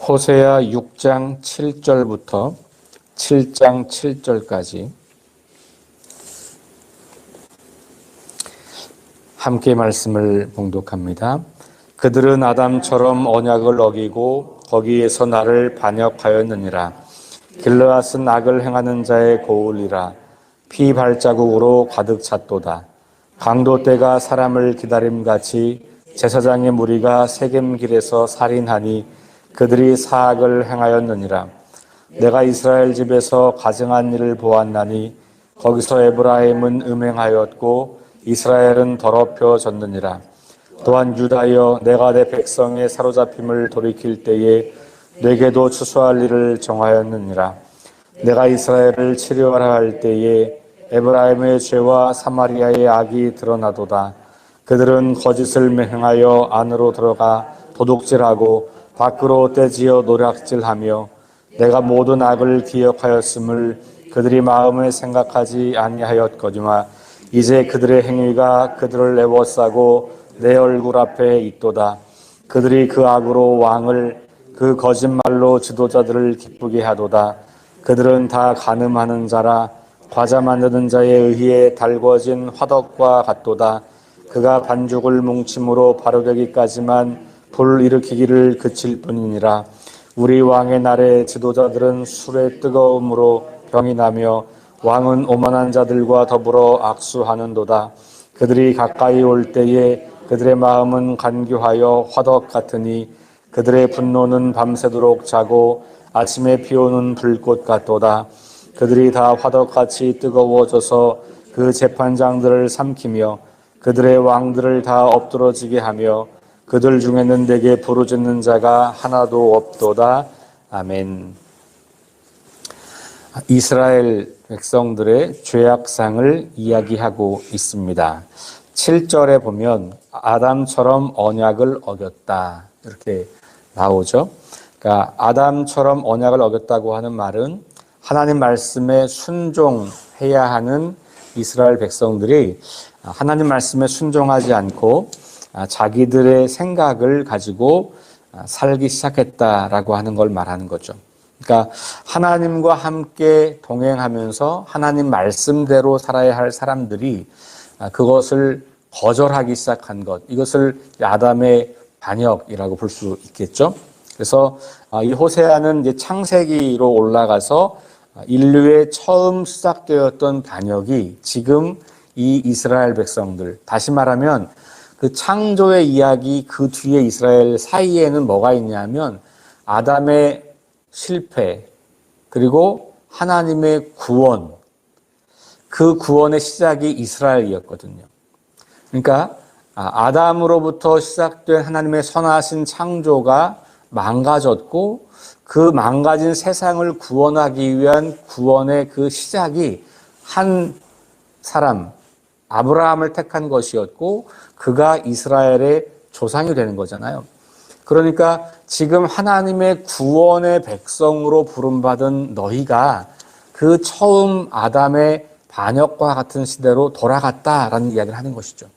호세아 6장 7절부터 7장 7절까지 함께 말씀을 봉독합니다. 그들은 아담처럼 언약을 어기고 거기에서 나를 반역하였느니라. 길르앗은 악을 행하는 자의 고울이라. 피 발자국으로 가득 찼도다. 강도 때가 사람을 기다림같이 제사장의 무리가 세겜길에서 살인하니 그들이 사악을 행하였느니라. 내가 이스라엘 집에서 가증한 일을 보았나니 거기서 에브라임은 음행하였고 이스라엘은 더럽혀졌느니라. 또한 유다여, 내가 내 백성의 사로잡힘을 돌이킬 때에 내게도 추수할 일을 정하였느니라. 내가 이스라엘을 치료하라 할 때에 에브라임의 죄와 사마리아의 악이 드러나도다. 그들은 거짓을 행하여 안으로 들어가 도둑질하고 밖으로 떼지어 노략질하며 내가 모든 악을 기억하였음을 그들이 마음에 생각하지 아니하였거니와 이제 그들의 행위가 그들을 애워싸고 내 얼굴 앞에 있도다. 그들이 그 악으로 왕을 그 거짓말로 지도자들을 기쁘게 하도다. 그들은 다 간음하는 자라 과자 만드는 자의 의에 달궈진 화덕과 같도다. 그가 반죽을 뭉침으로 바로되기까지만 불 일으키기를 그칠 뿐이니라. 우리 왕의 날에 지도자들은 술의 뜨거움으로 병이 나며 왕은 오만한 자들과 더불어 악수하는도다. 그들이 가까이 올 때에 그들의 마음은 간교하여 화덕 같으니 그들의 분노는 밤새도록 자고 아침에 피오는 불꽃 같도다. 그들이 다 화덕같이 뜨거워져서 그 재판장들을 삼키며 그들의 왕들을 다 엎드러지게 하며 그들 중에는 내게 부르짖는 자가 하나도 없도다. 아멘. 이스라엘 백성들의 죄악상을 이야기하고 있습니다. 7절에 보면 아담처럼 언약을 어겼다 이렇게 나오죠. 그러니까 아담처럼 언약을 어겼다고 하는 말은 하나님 말씀에 순종해야 하는 이스라엘 백성들이 하나님 말씀에 순종하지 않고 자기들의 생각을 가지고 살기 시작했다라고 하는 걸 말하는 거죠. 그러니까 하나님과 함께 동행하면서 하나님 말씀대로 살아야 할 사람들이 그것을 거절하기 시작한 것, 이것을 아담의 반역이라고 볼 수 있겠죠. 그래서 이 호세아는 이제 창세기로 올라가서 인류의 처음 시작되었던 반역이 지금 이 이스라엘 백성들, 다시 말하면 그 창조의 이야기 그 뒤에 이스라엘 사이에는 뭐가 있냐면 아담의 실패 그리고 하나님의 구원, 그 구원의 시작이 이스라엘이었거든요. 그러니까 아담으로부터 시작된 하나님의 선하신 창조가 망가졌고 그 망가진 세상을 구원하기 위한 구원의 그 시작이 한 사람 아브라함을 택한 것이었고 그가 이스라엘의 조상이 되는 거잖아요. 그러니까 지금 하나님의 구원의 백성으로 부름받은 너희가 그 처음 아담의 반역과 같은 시대로 돌아갔다라는 이야기를 하는 것이죠.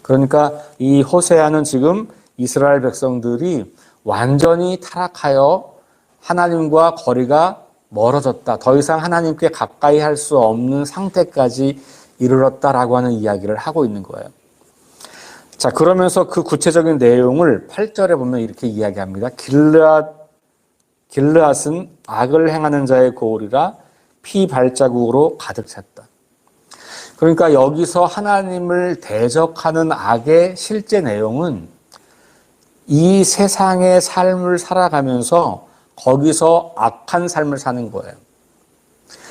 그러니까 이 호세아는 지금 이스라엘 백성들이 완전히 타락하여 하나님과 거리가 멀어졌다. 더 이상 하나님께 가까이 할 수 없는 상태까지 이르렀다라고 하는 이야기를 하고 있는 거예요. 자, 그러면서 그 구체적인 내용을 8절에 보면 이렇게 이야기합니다. 길르앗은 악을 행하는 자의 고울이라 피 발자국으로 가득 찼다. 그러니까 여기서 하나님을 대적하는 악의 실제 내용은 이 세상의 삶을 살아가면서 거기서 악한 삶을 사는 거예요.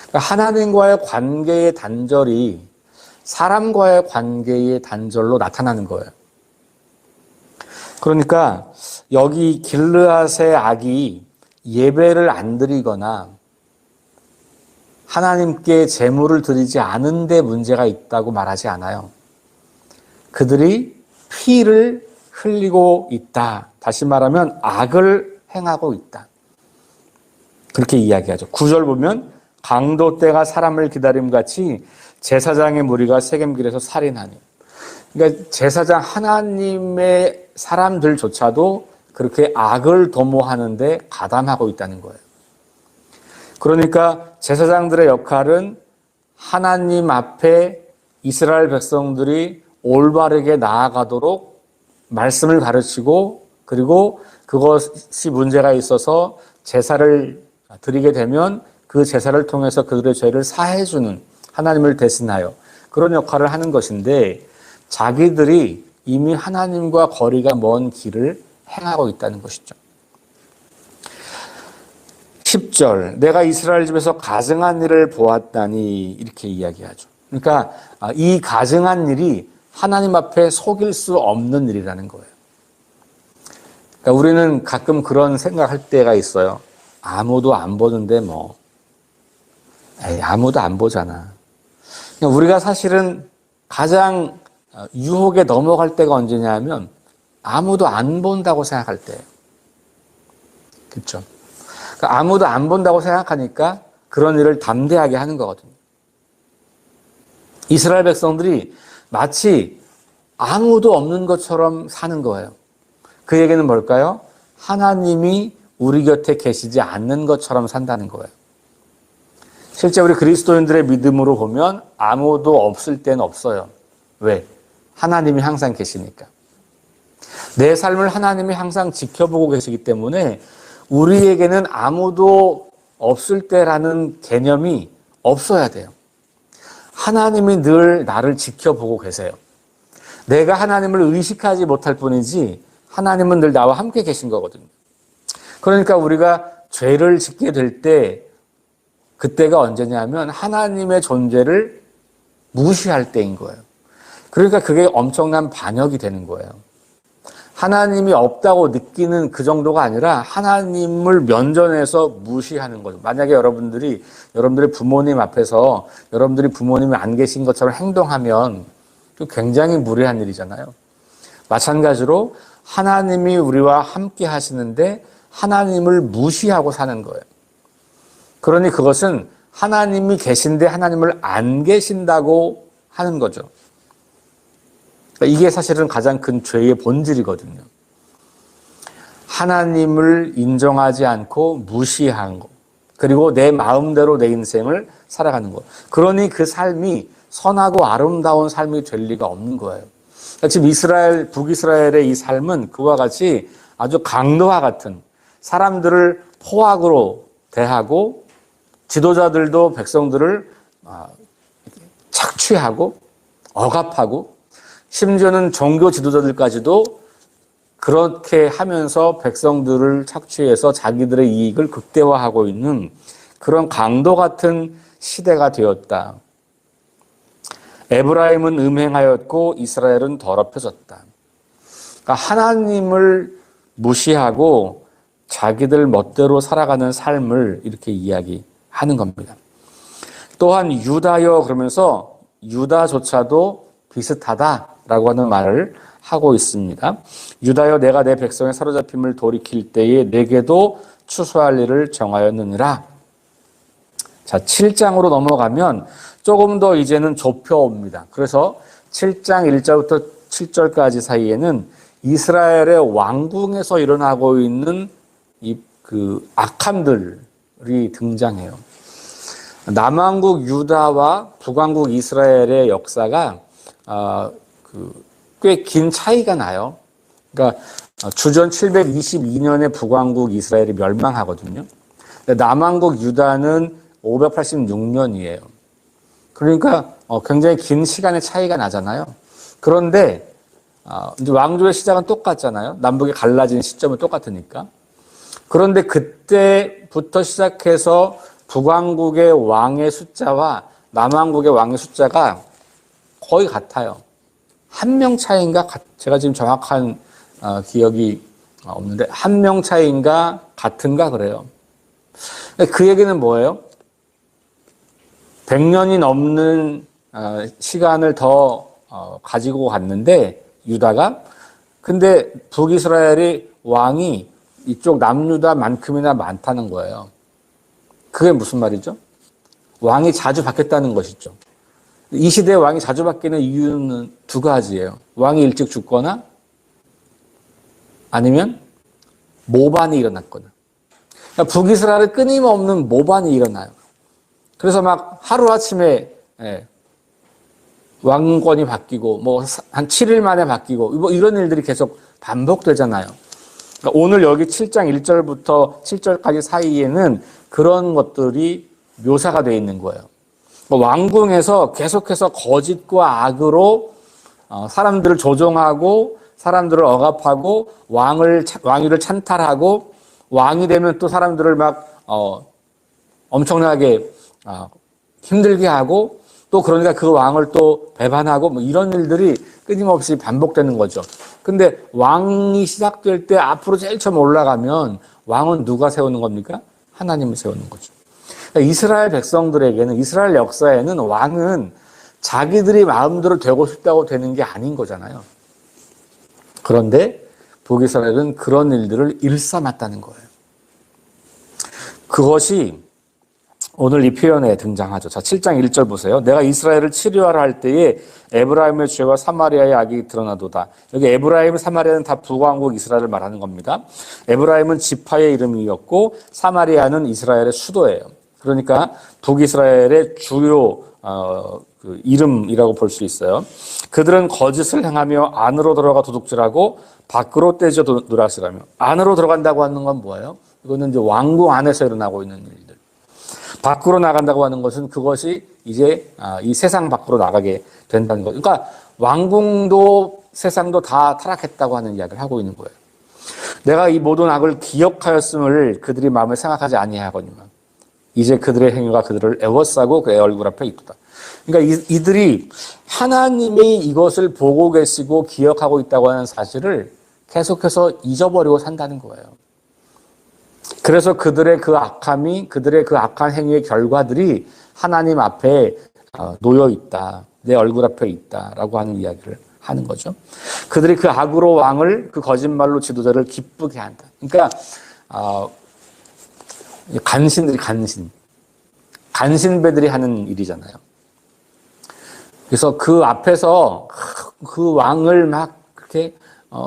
그러니까 하나님과의 관계의 단절이 사람과의 관계의 단절로 나타나는 거예요. 그러니까 여기 길르앗의 악이 예배를 안 드리거나 하나님께 제물을 드리지 않은 데 문제가 있다고 말하지 않아요. 그들이 피를 흘리고 있다. 다시 말하면 악을 행하고 있다. 그렇게 이야기하죠. 9절 보면 강도 때가 사람을 기다림같이 제사장의 무리가 세겜길에서 살인하니. 그러니까 제사장 하나님의 사람들조차도 그렇게 악을 도모하는데 가담하고 있다는 거예요. 그러니까 제사장들의 역할은 하나님 앞에 이스라엘 백성들이 올바르게 나아가도록 말씀을 가르치고, 그리고 그것이 문제가 있어서 제사를 드리게 되면 그 제사를 통해서 그들의 죄를 사해주는, 하나님을 대신하여 그런 역할을 하는 것인데, 자기들이 이미 하나님과 거리가 먼 길을 행하고 있다는 것이죠. 10절, 내가 이스라엘 집에서 가증한 일을 보았다니, 이렇게 이야기하죠. 그러니까 이 가증한 일이 하나님 앞에 속일 수 없는 일이라는 거예요. 그러니까 우리는 가끔 그런 생각할 때가 있어요. 아무도 안 보는데 뭐, 아무도 안 보잖아. 그러니까 우리가 사실은 가장 유혹에 넘어갈 때가 언제냐면 아무도 안 본다고 생각할 때예요. 그렇죠? 그러니까 아무도 안 본다고 생각하니까 그런 일을 담대하게 하는 거거든요. 이스라엘 백성들이 마치 아무도 없는 것처럼 사는 거예요. 그 얘기는 뭘까요? 하나님이 우리 곁에 계시지 않는 것처럼 산다는 거예요. 실제 우리 그리스도인들의 믿음으로 보면 아무도 없을 때는 없어요. 왜? 하나님이 항상 계시니까. 내 삶을 하나님이 항상 지켜보고 계시기 때문에 우리에게는 아무도 없을 때라는 개념이 없어야 돼요. 하나님이 늘 나를 지켜보고 계세요. 내가 하나님을 의식하지 못할 뿐이지 하나님은 늘 나와 함께 계신 거거든요. 그러니까 우리가 죄를 짓게 될 때, 그때가 언제냐면 하나님의 존재를 무시할 때인 거예요. 그러니까 그게 엄청난 반역이 되는 거예요. 하나님이 없다고 느끼는 그 정도가 아니라 하나님을 면전에서 무시하는 거죠. 만약에 여러분들의 부모님 앞에서 여러분들이 부모님이 안 계신 것처럼 행동하면 굉장히 무례한 일이잖아요. 마찬가지로 하나님이 우리와 함께 하시는데 하나님을 무시하고 사는 거예요. 그러니 그것은 하나님이 계신데 하나님을 안 계신다고 하는 거죠. 이게 사실은 가장 큰 죄의 본질이거든요. 하나님을 인정하지 않고 무시한 것, 그리고 내 마음대로 내 인생을 살아가는 것. 그러니 그 삶이 선하고 아름다운 삶이 될 리가 없는 거예요. 지금 북이스라엘의 이 삶은 그와 같이 아주 강도와 같은, 사람들을 포악으로 대하고 지도자들도 백성들을 착취하고 억압하고, 심지어는 종교 지도자들까지도 그렇게 하면서 백성들을 착취해서 자기들의 이익을 극대화하고 있는 그런 강도 같은 시대가 되었다. 에브라임은 음행하였고 이스라엘은 더럽혀졌다. 그러니까 하나님을 무시하고 자기들 멋대로 살아가는 삶을 이렇게 이야기하는 겁니다. 또한 유다여, 그러면서 유다조차도 비슷하다라고 하는 말을 하고 있습니다. 유다여, 내가 내 백성의 사로잡힘을 돌이킬 때에 내게도 추수할 일을 정하였느니라. 자, 7장으로 넘어가면 조금 더 이제는 좁혀옵니다. 그래서 7장 1절부터 7절까지 사이에는 이스라엘의 왕궁에서 일어나고 있는 그 악함들이 등장해요. 남왕국 유다와 북왕국 이스라엘의 역사가 꽤 긴 차이가 나요. 그러니까 주전 722년에 북왕국 이스라엘이 멸망하거든요. 남왕국 유다는 586년이에요. 그러니까 굉장히 긴 시간의 차이가 나잖아요. 그런데 이제 왕조의 시작은 똑같잖아요. 남북이 갈라진 시점은 똑같으니까. 그런데 그때부터 시작해서 북왕국의 왕의 숫자와 남왕국의 왕의 숫자가 거의 같아요. 한 명 차이인가? 제가 지금 정확한 기억이 없는데 한 명 차이인가 같은가 그래요. 그 얘기는 뭐예요? 100년이 넘는 시간을 더 가지고 갔는데 유다가, 근데 북이스라엘이 왕이 이쪽 남유다만큼이나 많다는 거예요. 그게 무슨 말이죠? 왕이 자주 바뀌었다는 것이죠. 이 시대에 왕이 자주 바뀌는 이유는 두 가지예요. 왕이 일찍 죽거나 아니면 모반이 일어났거든. 그러니까 북이스라엘에 끊임없는 모반이 일어나요. 그래서 막 하루아침에 왕권이 바뀌고 뭐 한 7일 만에 바뀌고 뭐 이런 일들이 계속 반복되잖아요. 그러니까 오늘 여기 7장 1절부터 7절까지 사이에는 그런 것들이 묘사가 되어 있는 거예요. 왕궁에서 계속해서 거짓과 악으로 사람들을 조종하고 사람들을 억압하고 왕위를 찬탈하고 왕이 되면 또 사람들을 막 엄청나게 힘들게 하고 또 그러니까 그 왕을 또 배반하고 뭐 이런 일들이 끊임없이 반복되는 거죠. 근데 왕이 시작될 때 앞으로 제일 처음 올라가면 왕은 누가 세우는 겁니까? 하나님이 세우는 거죠. 그러니까 이스라엘 백성들에게는 이스라엘 역사에는 왕은 자기들이 마음대로 되고 싶다고 되는 게 아닌 거잖아요. 그런데 북이스라엘은 그런 일들을 일삼았다는 거예요. 그것이 오늘 이 표현에 등장하죠. 자, 7장 1절 보세요. 내가 이스라엘을 치료하라 할 때에 에브라임의 죄와 사마리아의 악이 드러나도다. 여기 에브라임, 사마리아는 다 북왕국 이스라엘을 말하는 겁니다. 에브라임은 지파의 이름이었고 사마리아는 이스라엘의 수도예요. 그러니까 북이스라엘의 주요 그 이름이라고 볼 수 있어요. 그들은 거짓을 행하며 안으로 들어가 도둑질하고 밖으로 떼져 누락질하며. 안으로 들어간다고 하는 건 뭐예요? 이거는 이제 왕궁 안에서 일어나고 있는 일들. 밖으로 나간다고 하는 것은 그것이 이제 이 세상 밖으로 나가게 된다는 거죠. 그러니까 왕궁도 세상도 다 타락했다고 하는 이야기를 하고 있는 거예요. 내가 이 모든 악을 기억하였음을 그들이 마음에 생각하지 아니하거니와 이제 그들의 행위가 그들을 애워싸고 그의 얼굴 앞에 있다. 그러니까 이들이 하나님이 이것을 보고 계시고 기억하고 있다고 하는 사실을 계속해서 잊어버리고 산다는 거예요. 그래서 그들의 그 악함이, 그들의 그 악한 행위의 결과들이 하나님 앞에 놓여 있다. 내 얼굴 앞에 있다라고 하는 이야기를 하는 거죠. 그들이 그 악으로 왕을, 그 거짓말로 지도자를 기쁘게 한다. 그러니까 간신배들이 하는 일이잖아요. 그래서 그 앞에서 그 왕을 막 그렇게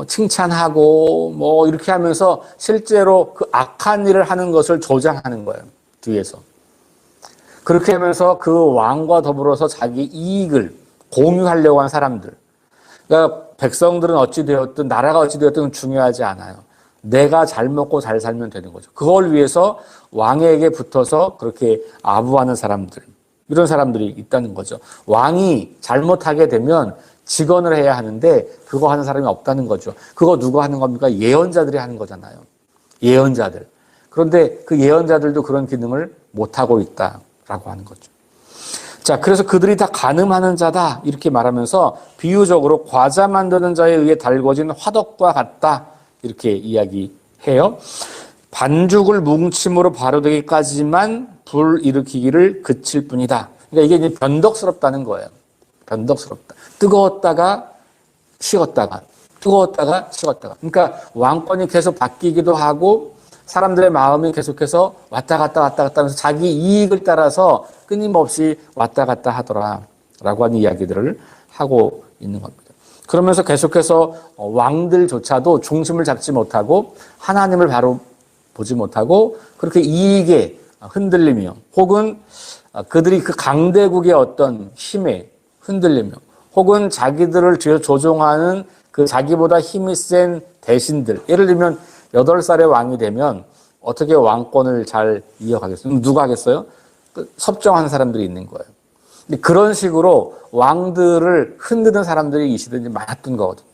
칭찬하고 뭐 이렇게 하면서 실제로 그 악한 일을 하는 것을 조장하는 거예요. 뒤에서. 그렇게 하면서 그 왕과 더불어서 자기 이익을 공유하려고 하는 사람들. 그러니까 백성들은 어찌되었든 나라가 어찌되었든 중요하지 않아요. 내가 잘 먹고 잘 살면 되는 거죠. 그걸 위해서 왕에게 붙어서 그렇게 아부하는 사람들. 이런 사람들이 있다는 거죠. 왕이 잘못하게 되면 직언을 해야 하는데 그거 하는 사람이 없다는 거죠. 그거 누가 하는 겁니까? 예언자들이 하는 거잖아요. 예언자들. 그런데 그 예언자들도 그런 기능을 못하고 있다라고 하는 거죠. 자, 그래서 그들이 다 간음하는 자다 이렇게 말하면서 비유적으로 과자 만드는 자에 의해 달궈진 화덕과 같다 이렇게 이야기해요. 반죽을 뭉침으로 발효되기까지만 불 일으키기를 그칠 뿐이다. 그러니까 이게 이제 변덕스럽다는 거예요. 변덕스럽다. 뜨거웠다가 식었다가 뜨거웠다가 식었다가. 그러니까 왕권이 계속 바뀌기도 하고 사람들의 마음이 계속해서 왔다 갔다 하면서 자기 이익을 따라서 끊임없이 왔다 갔다 하더라라고 하는 이야기들을 하고 있는 겁니다. 그러면서 계속해서 왕들조차도 중심을 잡지 못하고 하나님을 바로 보지 못하고 그렇게 이익에 흔들리며 혹은 그들이 그 강대국의 어떤 힘에 흔들리며 혹은 자기들을 조종하는 그 자기보다 힘이 센 대신들, 예를 들면 8살의 왕이 되면 어떻게 왕권을 잘 이어가겠어요? 누가 하겠어요? 섭정하는 사람들이 있는 거예요. 근데 그런 식으로 왕들을 흔드는 사람들이 이 시대에 많았던 거거든요.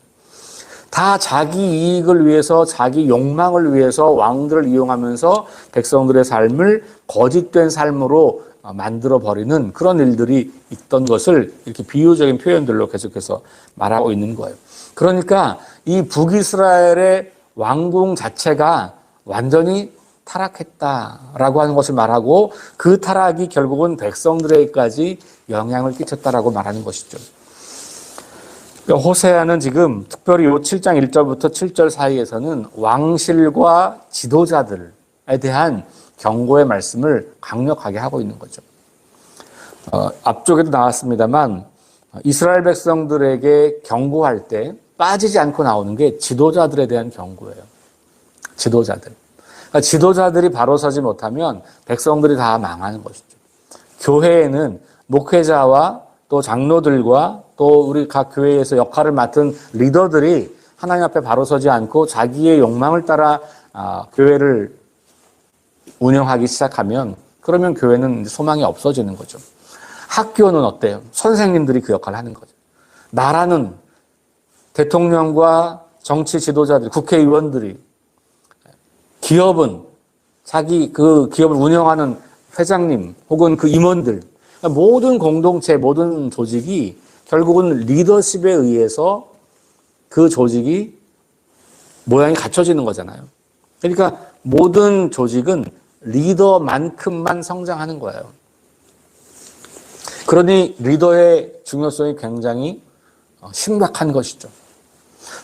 다 자기 이익을 위해서 자기 욕망을 위해서 왕들을 이용하면서 백성들의 삶을 거짓된 삶으로 만들어버리는 그런 일들이 있던 것을 이렇게 비유적인 표현들로 계속해서 말하고 있는 거예요. 그러니까 이 북이스라엘의 왕궁 자체가 완전히 타락했다라고 하는 것을 말하고 그 타락이 결국은 백성들에게까지 영향을 끼쳤다라고 말하는 것이죠. 호세아는 지금 특별히 이 7장 1절부터 7절 사이에서는 왕실과 지도자들에 대한 경고의 말씀을 강력하게 하고 있는 거죠. 앞쪽에도 나왔습니다만 이스라엘 백성들에게 경고할 때 빠지지 않고 나오는 게 지도자들에 대한 경고예요. 지도자들. 그러니까 지도자들이 바로 서지 못하면 백성들이 다 망하는 것이죠. 교회에는 목회자와 또 장로들과 또 우리 각 교회에서 역할을 맡은 리더들이 하나님 앞에 바로 서지 않고 자기의 욕망을 따라 교회를 운영하기 시작하면 그러면 교회는 소망이 없어지는 거죠. 학교는 어때요? 선생님들이 그 역할을 하는 거죠. 나라는 대통령과 정치 지도자들, 국회의원들이, 기업은 자기 그 기업을 운영하는 회장님 혹은 그 임원들, 모든 공동체, 모든 조직이 결국은 리더십에 의해서 그 조직이 모양이 갖춰지는 거잖아요. 그러니까 모든 조직은 리더만큼만 성장하는 거예요. 그러니 리더의 중요성이 굉장히 심각한 것이죠.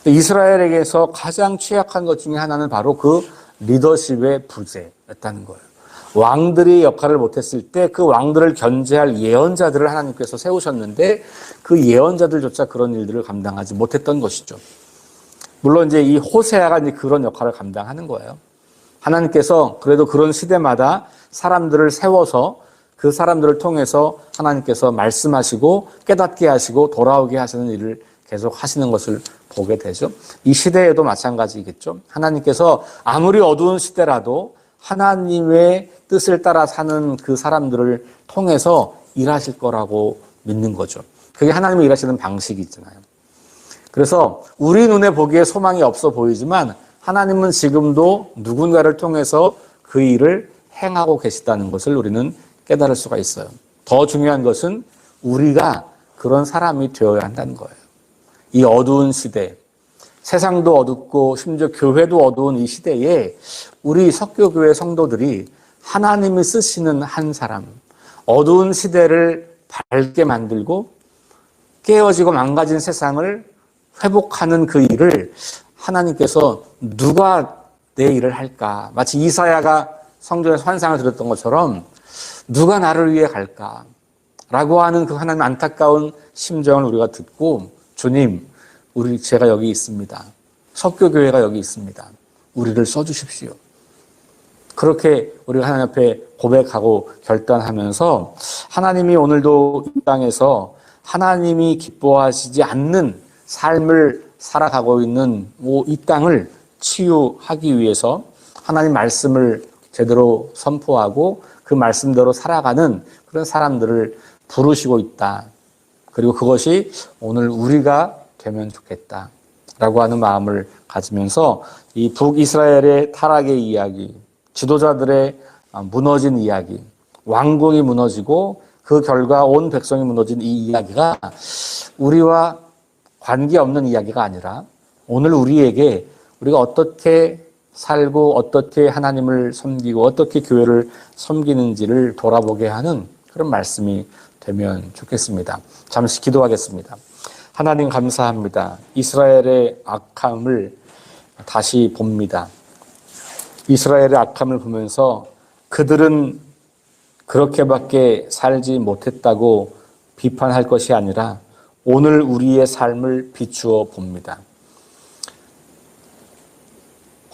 이스라엘에게서 가장 취약한 것 중에 하나는 바로 그 리더십의 부재였다는 거예요. 왕들이 역할을 못했을 때 그 왕들을 견제할 예언자들을 하나님께서 세우셨는데 그 예언자들조차 그런 일들을 감당하지 못했던 것이죠. 물론 이제 이 호세아가 이제 그런 역할을 감당하는 거예요. 하나님께서 그래도 그런 시대마다 사람들을 세워서 그 사람들을 통해서 하나님께서 말씀하시고 깨닫게 하시고 돌아오게 하시는 일을 계속 하시는 것을 보게 되죠. 이 시대에도 마찬가지겠죠. 하나님께서 아무리 어두운 시대라도 하나님의 뜻을 따라 사는 그 사람들을 통해서 일하실 거라고 믿는 거죠. 그게 하나님이 일하시는 방식이 있잖아요. 그래서 우리 눈에 보기에 소망이 없어 보이지만 하나님은 지금도 누군가를 통해서 그 일을 행하고 계시다는 것을 우리는 깨달을 수가 있어요. 더 중요한 것은 우리가 그런 사람이 되어야 한다는 거예요. 이 어두운 시대, 세상도 어둡고 심지어 교회도 어두운 이 시대에 우리 석교교회 성도들이 하나님이 쓰시는 한 사람, 어두운 시대를 밝게 만들고 깨어지고 망가진 세상을 회복하는 그 일을 하나님께서 누가 내 일을 할까? 마치 이사야가 성전에서 환상을 들었던 것처럼 누가 나를 위해 갈까? 라고 하는 그 하나님 안타까운 심정을 우리가 듣고 주님, 제가 여기 있습니다. 석교교회가 여기 있습니다. 우리를 써주십시오. 그렇게 우리가 하나님 앞에 고백하고 결단하면서 하나님이 오늘도 이 땅에서 하나님이 기뻐하시지 않는 삶을 살아가고 있는 이 땅을 치유하기 위해서 하나님 말씀을 제대로 선포하고 그 말씀대로 살아가는 그런 사람들을 부르시고 있다. 그리고 그것이 오늘 우리가 되면 좋겠다라고 하는 마음을 가지면서 이 북이스라엘의 타락의 이야기, 지도자들의 무너진 이야기, 왕궁이 무너지고 그 결과 온 백성이 무너진 이 이야기가 우리와 관계없는 이야기가 아니라 오늘 우리에게 우리가 어떻게 살고 어떻게 하나님을 섬기고 어떻게 교회를 섬기는지를 돌아보게 하는 그런 말씀이 되면 좋겠습니다. 잠시 기도하겠습니다. 하나님 감사합니다. 이스라엘의 악함을 다시 봅니다. 이스라엘의 악함을 보면서 그들은 그렇게밖에 살지 못했다고 비판할 것이 아니라 오늘 우리의 삶을 비추어 봅니다.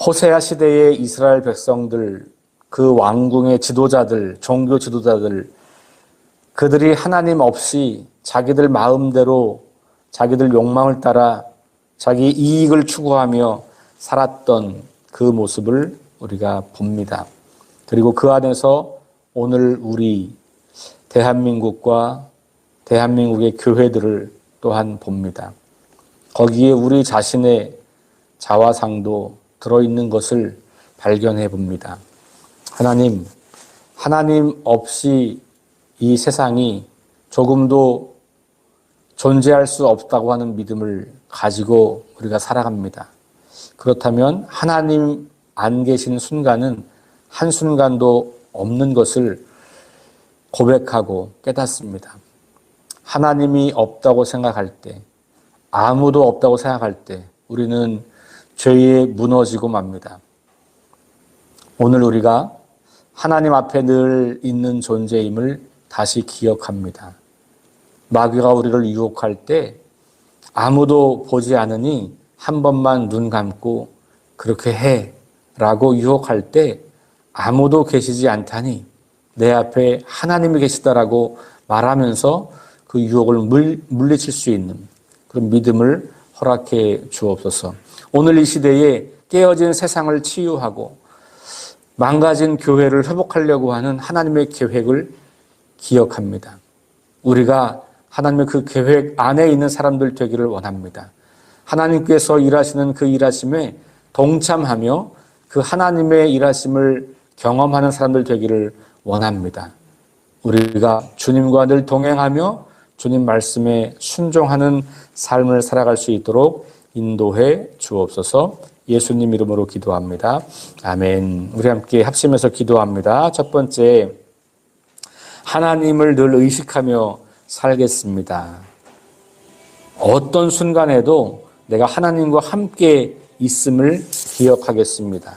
호세아 시대의 이스라엘 백성들, 그 왕궁의 지도자들, 종교 지도자들, 그들이 하나님 없이 자기들 마음대로 자기들 욕망을 따라 자기 이익을 추구하며 살았던 그 모습을 우리가 봅니다. 그리고 그 안에서 오늘 우리 대한민국과 대한민국의 교회들을 또한 봅니다. 거기에 우리 자신의 자화상도 들어있는 것을 발견해 봅니다. 하나님 없이 이 세상이 조금도 존재할 수 없다고 하는 믿음을 가지고 우리가 살아갑니다. 그렇다면 하나님 안 계신 순간은 한순간도 없는 것을 고백하고 깨닫습니다. 하나님이 없다고 생각할 때, 아무도 없다고 생각할 때 우리는 죄에 무너지고 맙니다. 오늘 우리가 하나님 앞에 늘 있는 존재임을 다시 기억합니다. 마귀가 우리를 유혹할 때 아무도 보지 않으니 한 번만 눈 감고 그렇게 해 라고 유혹할 때 아무도 계시지 않다니 내 앞에 하나님이 계시다라고 말하면서 그 유혹을 물리칠 수 있는 그런 믿음을 허락해 주옵소서. 오늘 이 시대에 깨어진 세상을 치유하고 망가진 교회를 회복하려고 하는 하나님의 계획을 기억합니다. 우리가 하나님의 그 계획 안에 있는 사람들 되기를 원합니다. 하나님께서 일하시는 그 일하심에 동참하며 그 하나님의 일하심을 경험하는 사람들 되기를 원합니다. 우리가 주님과 늘 동행하며 주님 말씀에 순종하는 삶을 살아갈 수 있도록 인도해 주옵소서. 예수님 이름으로 기도합니다. 아멘. 우리 함께 합심해서 기도합니다. 첫 번째, 하나님을 늘 의식하며 살겠습니다. 어떤 순간에도 내가 하나님과 함께 있음을 기억하겠습니다.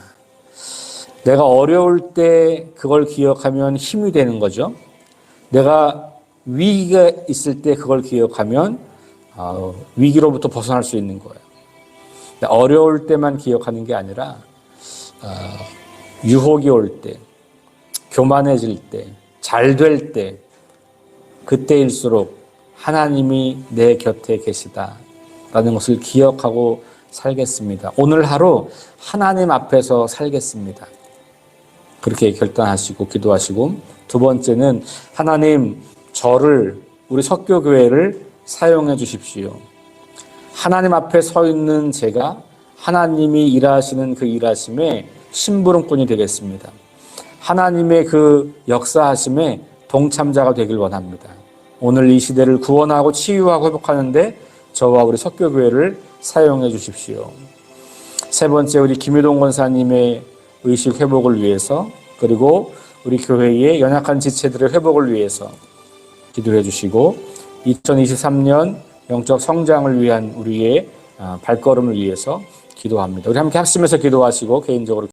내가 어려울 때 그걸 기억하면 힘이 되는 거죠. 내가 위기가 있을 때 그걸 기억하면 위기로부터 벗어날 수 있는 거예요. 어려울 때만 기억하는 게 아니라 유혹이 올 때, 교만해질 때, 잘 될 때, 그때일수록 하나님이 내 곁에 계시다라는 것을 기억하고 살겠습니다. 오늘 하루 하나님 앞에서 살겠습니다. 그렇게 결단하시고 기도하시고, 두 번째는 하나님 저를, 우리 석교교회를 사용해 주십시오. 하나님 앞에 서 있는 제가 하나님이 일하시는 그 일하심에 심부름꾼이 되겠습니다. 하나님의 그 역사하심에 동참자가 되길 원합니다. 오늘 이 시대를 구원하고 치유하고 회복하는데 저와 우리 석교교회를 사용해 주십시오. 세 번째, 우리 김유동 권사님의 의식 회복을 위해서, 그리고 우리 교회의 연약한 지체들의 회복을 위해서 기도해 주시고, 2023년 영적 성장을 위한 우리의 발걸음을 위해서 기도합니다. 우리 함께 합심해서 기도하시고 개인적으로